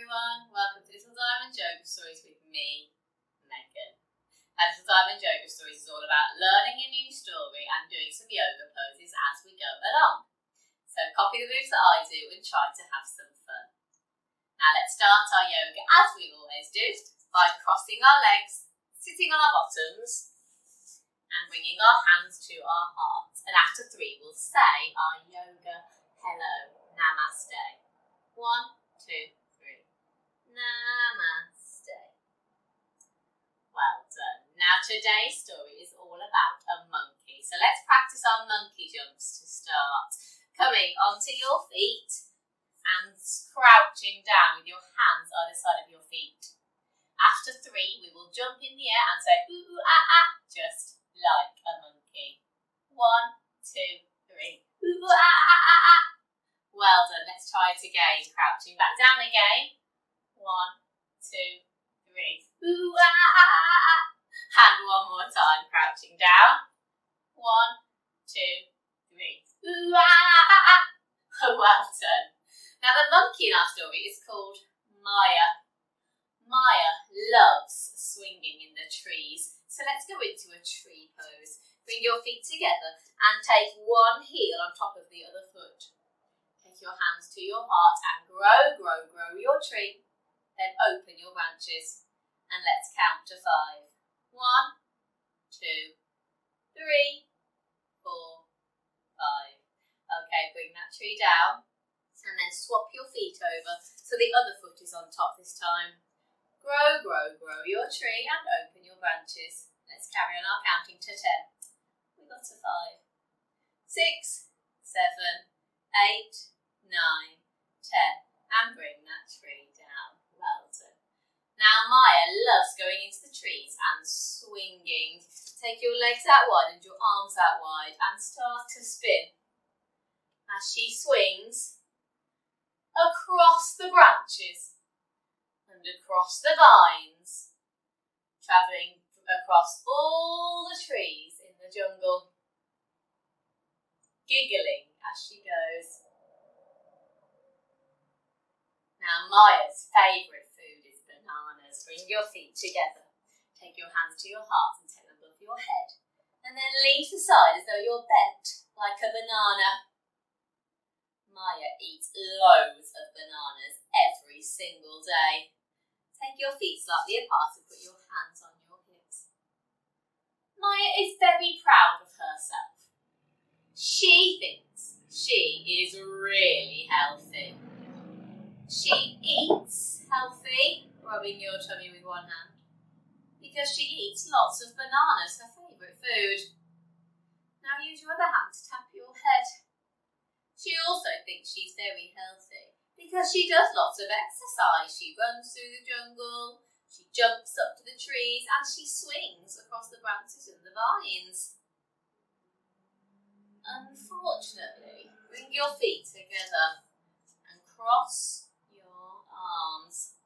everyone, welcome to Little Diamond Yoga Stories with me, Megan. Little Diamond Yoga Stories is all about learning a new story and doing some yoga poses as we go along. So copy the moves that I do and try to have some fun. Now let's start our yoga as we always do, by crossing our legs, sitting on our bottoms and bringing our hands to our hearts. And after 3 we'll say our yoga hello, namaste. 1, 2, 3. Namaste. Well done. Now today's story is all about a monkey. So let's practice our monkey jumps to start. Coming onto your feet and crouching down with your hands either side of your feet. After 3 we will jump in the air and say ooh, ooh, ah, ah, just like a monkey. 1, 2, 3. Ooh, ooh, ah, ah, ah, ah. Well done, let's try it again. Crouching back down again. 1, 2, 3. Ooh, ah, ah, ah, ah. And one more time, crouching down. 1, 2, 3. Ooh, ah, ah, ah. Well done. Now the monkey in our story is called Mya. Mya loves swinging in the trees. So let's go into a tree pose. Bring your feet together and take one heel on top of the other foot. Take your hands to your heart and grow your tree. Then open your branches and let's count to 5. 1, 2, 3, 4, 5. Okay, bring that tree down and then swap your feet over so the other foot is on top this time. Grow your tree and open your branches. Let's carry on our counting to 10. We got to 5, 6, 7, 8, 9, 10, and bring that tree down. Well done. Now Mya loves going into the trees and swinging. Take your legs out wide and your arms out wide and start to spin. As she swings across the branches and across the vines, travelling across all the trees in the jungle, giggling as she goes. Now Mya's favourite food is bananas. Bring your feet together. Take your hands to your heart and take them above your head. And then lean to the side as though you're bent like a banana. Mya eats loads of bananas every single day. Take your feet slightly apart and put your hands on your hips. Mya is very proud of herself. She thinks she is really healthy. She eats healthy, rubbing your tummy with one hand, because she eats lots of bananas, her favourite food. Now use your other hand to tap your head. She also thinks she's very healthy, because she does lots of exercise. She runs through the jungle, she jumps up to the trees, and she swings across the branches and the vines. Unfortunately, bring your feet together and cross your arms.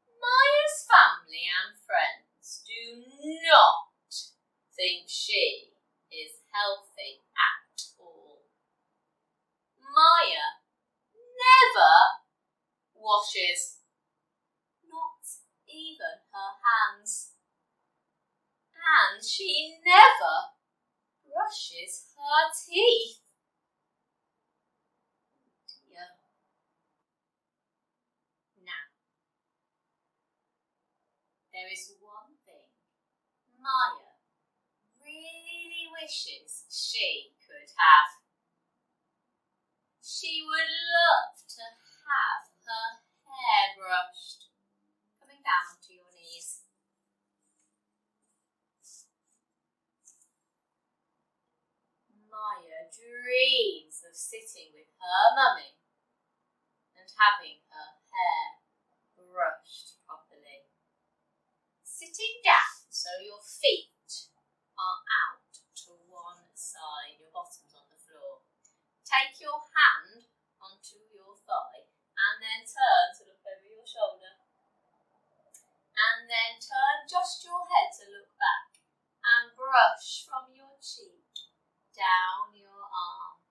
Mya's family and friends do not think she is healthy at all. Mya never washes, not even her hands. And she never brushes her teeth. Dear. Now, there is one thing Mya really wishes she could have. She would love to have her hair brushed. Coming down onto your knees. Mya dreams of sitting with her mummy and having her hair brushed properly. Sitting down so your feet are out to one side, your bottom's on the floor. Take your hand onto your thigh and then turn to look over your shoulder. And then turn just your head to look back and brush from your cheek down your arm.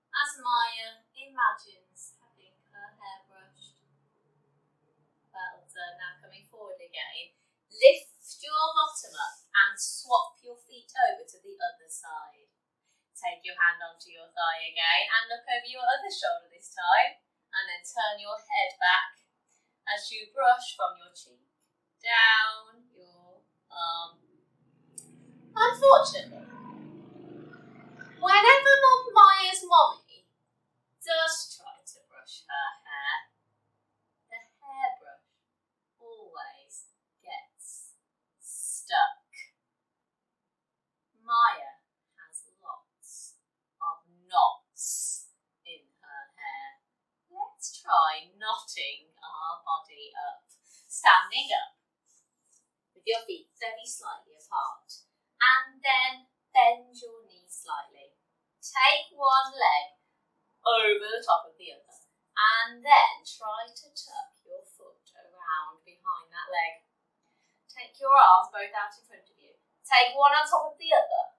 As Mya imagines having her hair brushed. done. Now coming forward again. Lift your bottom up and swap your feet over to the other side. Take your hand onto your thigh again and look over your other shoulder this time. And then turn your head back as you brush from your cheek down your arm. Unfortunately, whenever Mya's mommy does try to brush her hair, the hairbrush always gets stuck. Mya has lots of knots in her hair. Let's try knotting our body up. Standing up with your feet very slightly apart, and then bend your knees slightly. Take one leg over the top of the other, and then try to tuck your foot around behind that leg. Take your arms both out in front of you. Take one on top of the other,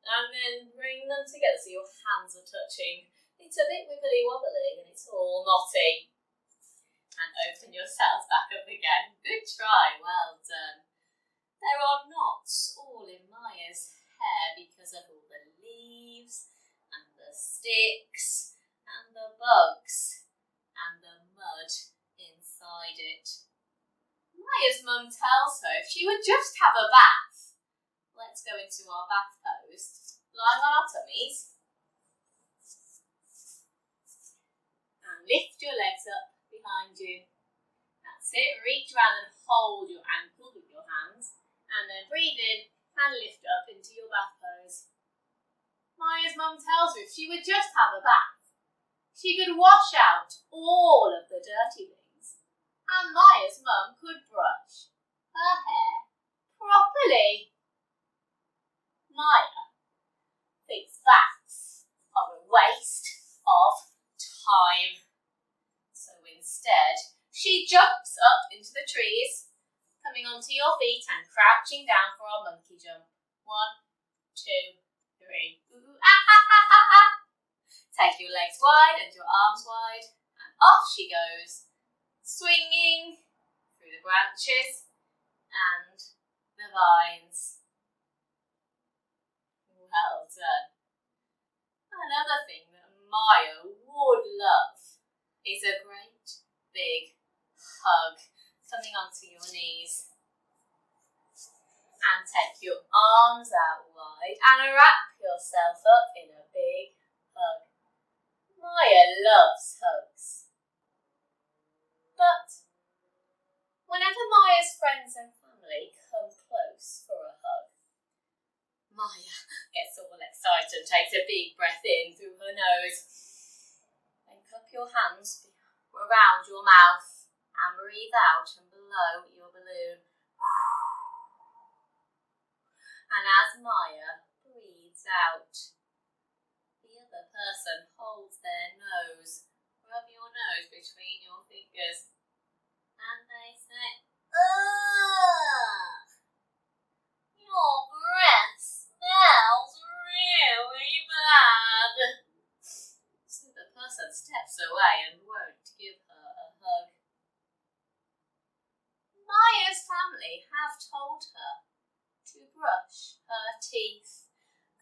and then bring them together so your hands are touching. It's a bit wibbly wobbly and it's all knotty. And open yourself back up again. Good try, well done. There are knots all in Mya's hair because of all the leaves and the sticks and the bugs and the mud inside it. Mya's mum tells her if she would just have a bath. Let's go into our bath pose, lying on our tummies. And lift your legs up behind you. That's it. Reach around and hold your ankle with your hands. And then breathe in and lift up into your bath pose. Mya's mum tells her if she would just have a bath, she could wash out all of the dirty things. And Mya's mum could brush her hair properly. Mya thinks baths are a waste of time. So instead, she jumps up into the trees, coming onto your feet and crouching down for our monkey jump. 1, 2, 3. Ooh, ah, ah, ah, ah, ah. Take your legs wide and your arms wide, and off she goes, swinging through the branches and the vines. Well done. Another thing that Mya would love is a great big hug. Coming onto your knees. And take your arms out wide and wrap yourself up in a big hug. Mya loves hugs. But whenever Mya's friends and family come close for a hug, Mya gets all excited and takes a big breath in through her nose. Then cup your hands around your mouth and breathe out and blow your balloon. And as Mya breathes out, the other person holds their nose. Rub your nose between your fingers. And they say, "Ugh! Your breath smells really bad." So the person steps away and won't give her a hug. Mya's family have told her to brush her teeth,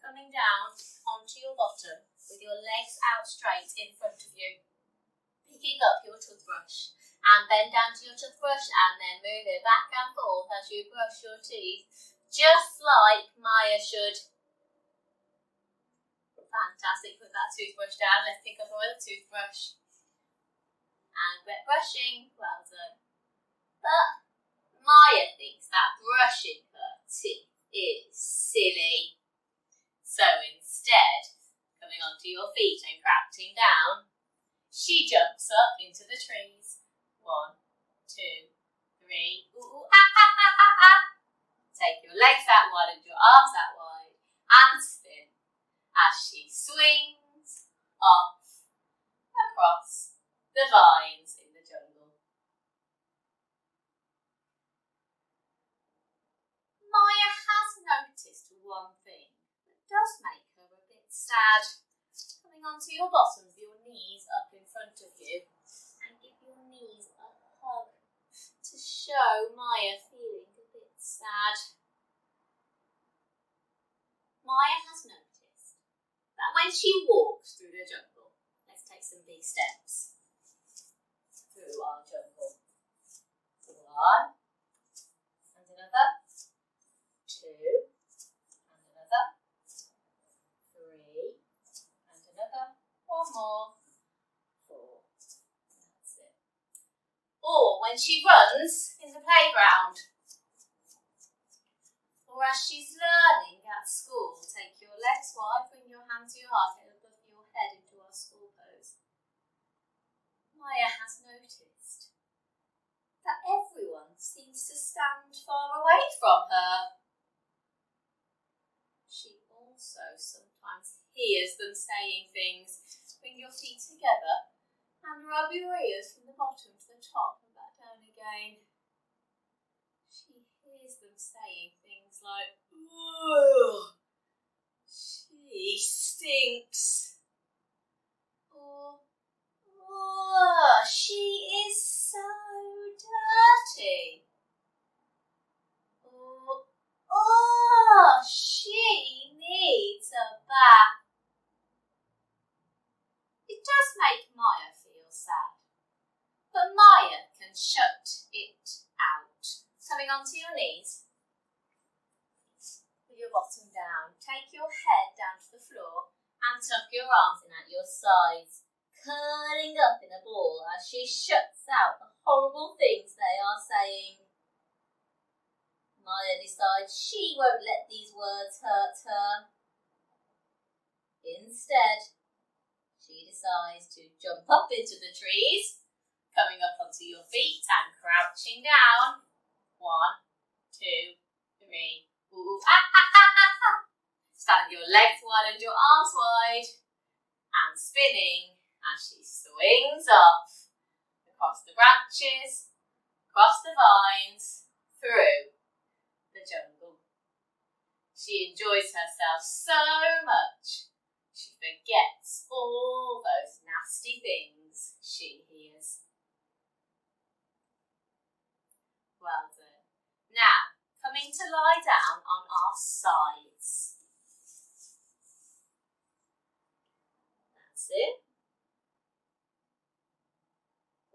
coming down onto your bottom with your legs out straight in front of you, picking up your toothbrush and bend down to your toothbrush and then move it back and forth as you brush your teeth, just like Mya should. Fantastic, put that toothbrush down, let's pick up our other toothbrush. And wet brushing, well done. But Mya thinks that brushing her teeth is silly. So instead, coming onto your feet and crouching down, she jumps up into the trees. 1, 2, 3. Ooh, ah, ah, ah, ah, ah. Take your legs out wide and your arms out wide and spin as she swings off across the vines in the jungle. Mya has noticed one thing that does make her a bit sad. Coming onto your bottom with your knees up in front of you and give your knees a hug to show Mya feeling a bit sad. Mya has noticed that when she walks through the jungle, let's take some big steps through our jungle. 1 and another, 2 and another, 3 and another, 1 more, 4. That's it. Or when she runs in the playground, or as she's learning at school, take your legs wide, bring your hand to your heart, and above your head into our school pose. Mya has noticed that everyone seems to stand far away from her. She also sometimes hears them saying things. Bring your feet together and rub your ears from the bottom to the top and back down again. She hears them saying things like, "Ugh, she stinks," or, "Oh, she is so dirty," or, "Oh, she needs a bath." It does make Mya feel sad, but Mya can shut it out. Coming onto your knees, with your bottom down, take your head down to the floor and tuck your arms in at your sides, curling up in a ball as she shuts out the horrible things they are saying. Mya decides she won't let these words hurt her. Instead, she decides to jump up into the trees, coming up onto your feet and crouching down. 1, 2, 3. Ooh, ah, ah, ah, ah, ah. Stand your legs wide and your arms wide, and spinning as she swings off across the branches, across the vines, through the jungle. She enjoys herself so much, she forgets all those nasty things she hears. Well done. Now, coming to lie down on our sides. That's it.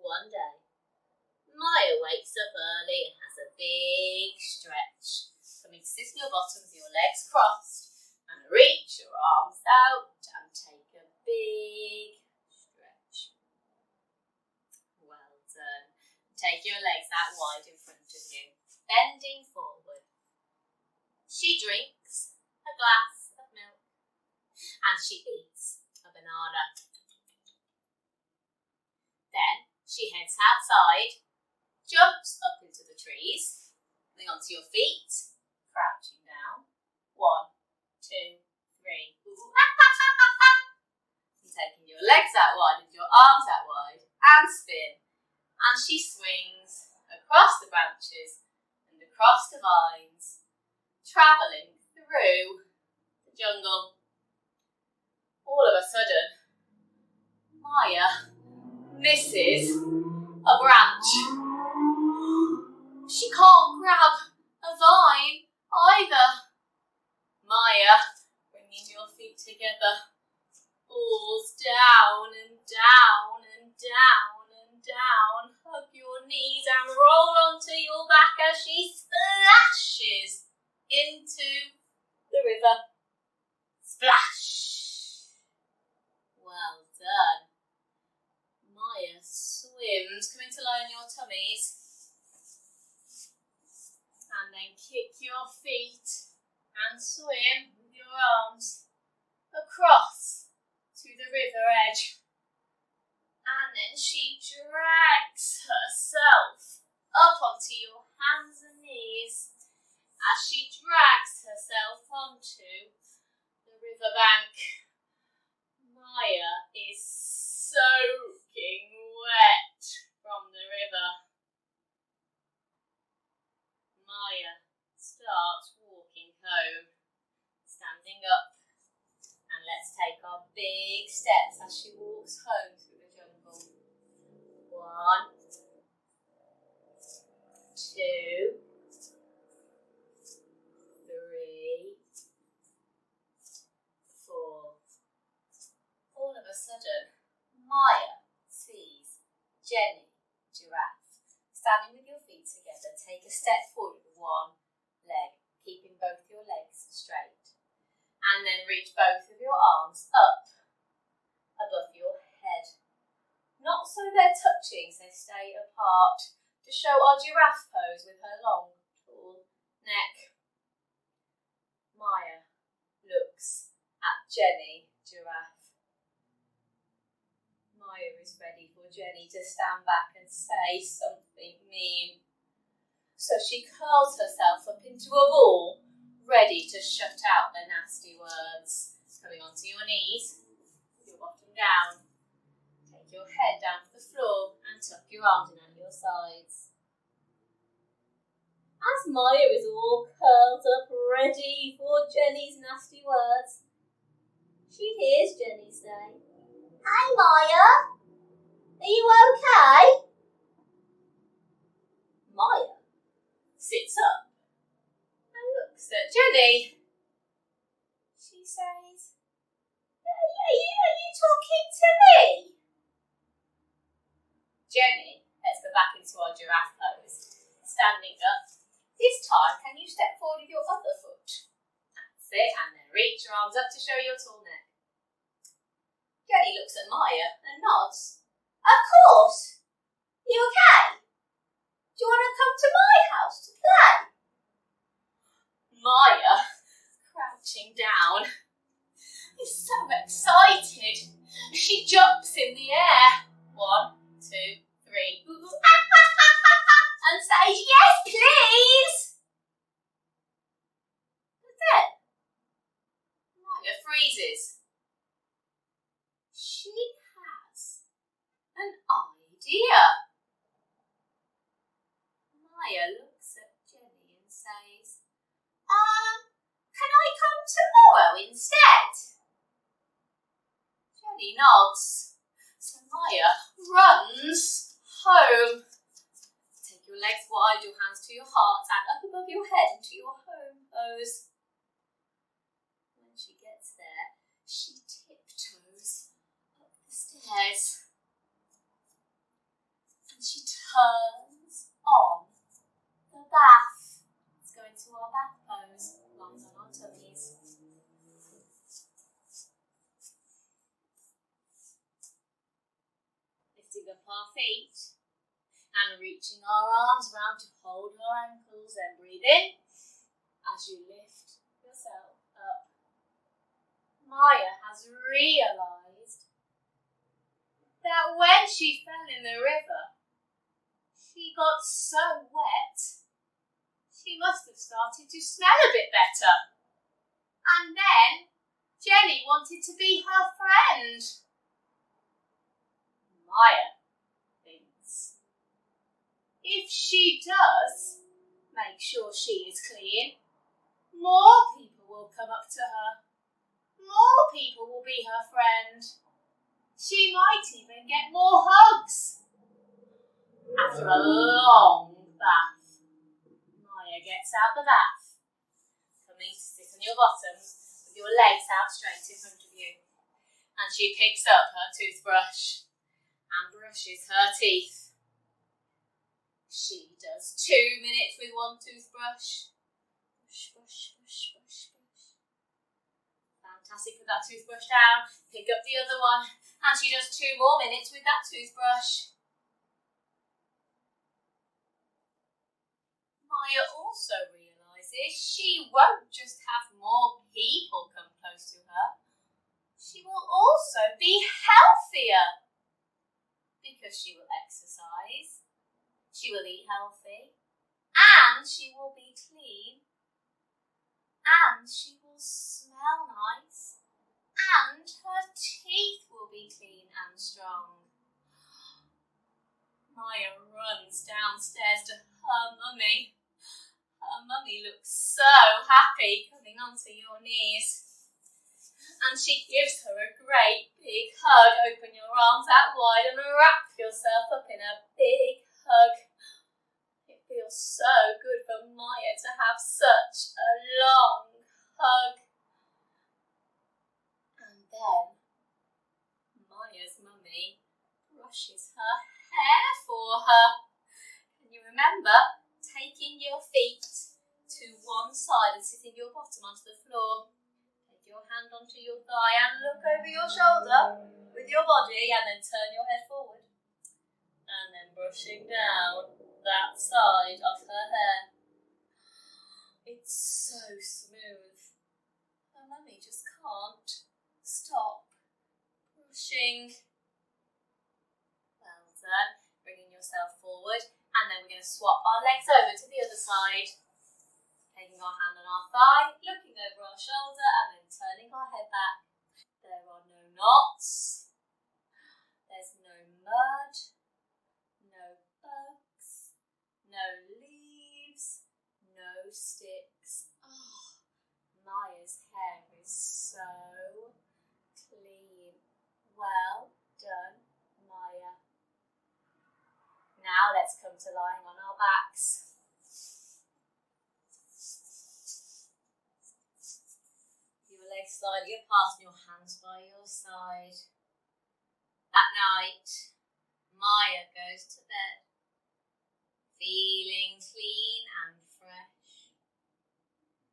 One day, Mya wakes up early and has a big stretch. Coming to sit on your bottom with your legs crossed and reach your arms out and take a big stretch. Well done. Take your legs out wide in front of you, bending forward. She drinks a glass of milk and she eats a banana. Then she heads outside, jumps up into the trees, coming onto your feet, crouching down. 1, 2, 3. Ooh, ah, ah, ah, ah, ah. And taking your legs out wide and your arms out wide and spin. And she swings across the branches and across the vines, travelling through the jungle. All of a sudden, Mya misses a branch. She can't grab a vine either. Mya, bringing your feet together, falls down and down and down and down. Hug your knees and roll onto your back as she splashes into the river. Splash! Well done. Mya swims, coming to lie on your tummies. And then kick your feet and swim with your arms across to the river edge. And then she drags herself up onto your hands and knees. As she drags herself onto the riverbank, Mya is soaking wet from the river. Mya starts walking home, standing up, and let's take our big steps as she walks home through the jungle. 1, 2, 2, 3, 4. All of a sudden, Mya sees Jenny, giraffe, standing with your feet together. Take a step forward with one leg, keeping both your legs straight. And then reach both of your arms up above your head. Not so they're touching, so stay apart, to show our giraffe pose with her long, tall neck. Mya looks at Jenny, giraffe. Mya is ready for Jenny to stand back and say something mean. So she curls herself up into a ball, ready to shut out the nasty words. Coming onto your knees, with your bottom down. Take your head down to the floor and tuck your arms in at your sides. As Mya is all curled up, ready for Jenny's nasty words, she hears Jenny say, "Hi Mya, are you okay?" Mya sits up and looks at Jenny. She says, are you talking to me? Jenny, let's go back into our giraffe pose. Standing up. This time, can you step forward with your other foot? That's it, and then reach your arms up to show your tall neck. Jenny looks at Mya and nods. Of course. You okay? Do you want to come to my house to play? Mya, crouching down, is so excited. She jumps in the air. 1, 2, 3. And says, "Yes, please." But then, Mya freezes. She has an idea. Mya looks at Jenny and says, can I come tomorrow instead? Jenny nods. So Mya runs home. Take your legs wide, your hands to your heart, and up above your head into your home pose. When she gets there, she tiptoes up the stairs. And she turns on the bath. Let's go into our bath pose. Lying on our tummies. Lifting up our feet and reaching our arms round to hold our ankles. Then breathe in as you lift yourself up. Mya has realised that when she fell in the river, she got so wet, she must have started to smell a bit better. And then Jenny wanted to be her friend. Mya thinks, if she does make sure she is clean, more people will come up to her. More people will be her friend. She might even get more hugs. After a long bath, Mya gets out the bath, coming to sit on your bottoms with your legs out straight in front of you. And she picks up her toothbrush and brushes her teeth. She does 2 minutes with one toothbrush. Brush, brush, brush, brush, brush. Fantastic, put that toothbrush down, pick up the other one, and she does 2 more minutes with that toothbrush. Mya also realises she won't just have more people come close to her, she will also be healthier because she will exercise, she will eat healthy, and she will be clean, and she will smell nice, and her teeth will be clean and strong. Mya runs downstairs to her mummy. Her mummy looks so happy coming onto your knees. And she gives her a great big hug. Open your arms out wide and wrap yourself up in a big hug. It Feels so good for Mya to have such a long hug. And then Mya's mummy brushes her hair for her. Can you remember taking your feet to one side and sitting your bottom onto the floor? Take your hand onto your thigh and look over your shoulder with your body, and then turn your head forward. And then brushing down that side of her hair. It's so smooth. Her mummy just can't stop brushing. Well done. Bringing yourself forward, and then we're going to swap our legs over to the other side. Taking our hand on our thigh, looking over our shoulder, and then turning our head back. There are no knots. There's no mud. No bugs. No leaves. No sticks. Oh, Mya's hair is so clean. Well done, Mya. Now let's come to lying on our backs. Your legs slightly apart and your hands by your side. At night, Mya goes to bed, feeling clean and fresh,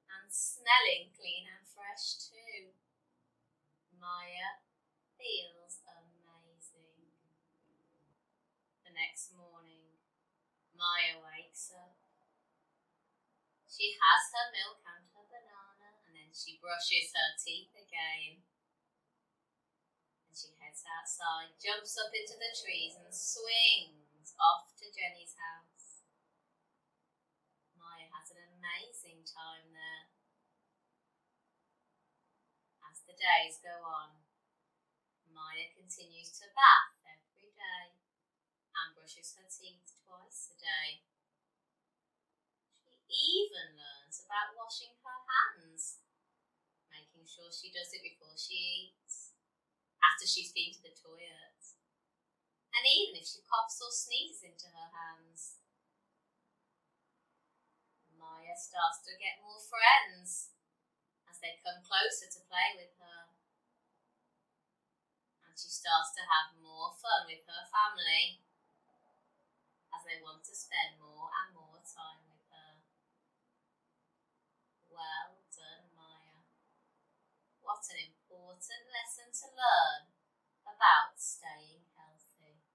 and smelling clean and fresh too. Mya feels amazing. The next morning, Mya wakes up. She has her milk and her banana, and then she brushes her teeth again. And she heads outside, jumps up into the trees and swings off to Jenny's house. Mya has an amazing time there. As the days go on, Mya continues to bath every day and brushes her teeth twice a day. She even learns about washing her hands, making sure she does it before she eats, after she's been to the toilet, and even if she coughs or sneezes into her hands. Mya starts to get more friends as they come closer to play with her, and she starts to have more fun with her family as they want to spend more and more time with her. Well done, Mya. What an important lesson to learn about staying healthy.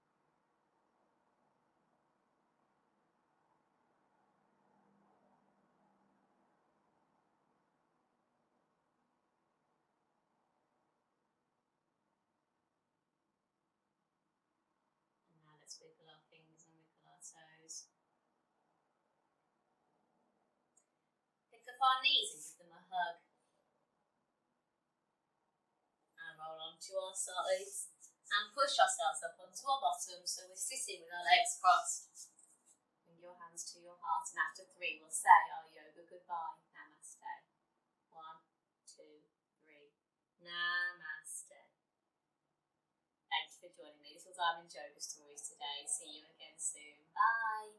And now let's wiggle our fingers and wiggle our toes. Pick up our knees and give them a hug. And roll onto our sides and push ourselves up onto our bottom so we're sitting with our legs crossed. Bring your hands to your heart, and after 3 we'll say our yoga goodbye. Namaste. 1, 2, 3. Namaste. Thank you for joining me. This was Yoga Stories today. See you again soon. Bye.